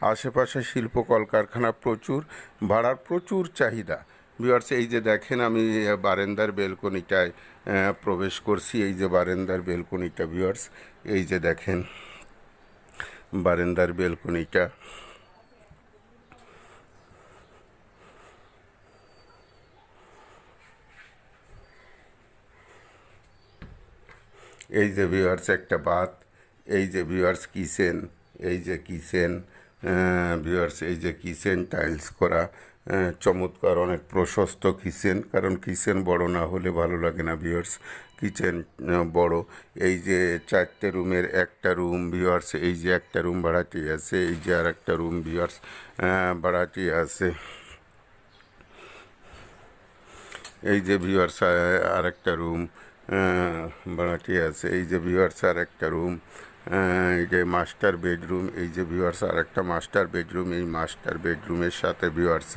আশেপাশে শিল্প কলকারখানা প্রচুর, ভাড়ার প্রচুর চাহিদা। ভিউয়ার্স, এই যে দেখেন আমি বারান্দার বেলকনিটায় প্রবেশ করছি। এই যে বারান্দার বেলকনিটা ভিউয়ার্স, এই যে দেখেন বারান্দার বেলকনিটা। এই যে ভিউয়ার্স একটা বাথ, এই যে ভিউয়ার্স কিচেন, এই যে কিচেন ভিউয়ার্স, এই যে কিচেন টাইলস করা, চমৎকার অনেক প্রশস্ত কিচেন, কারণ কিচেন বড় না হলে ভালো লাগে না ভিউয়ার্স। কিচেন বড়। এই যে 4টে রুমের একটা রুম ভিউয়ার্স, এই যে একটা রুম ভাড়াটি আছে, এই যে আর একটা রুম ভিউয়ার্স ভাড়াটি আছে। এই যে ভিউয়ার্স আর একটা রুম ভাড়াটি আছে, এই যে ভিউয়ার্স আর একটা রুম, এই যে মাস্টার বেডরুম, এই যে ভিউয়ার্স আর একটা মাস্টার বেডরুম। এই মাস্টার বেডরুমের সাথে ভিউয়ার্স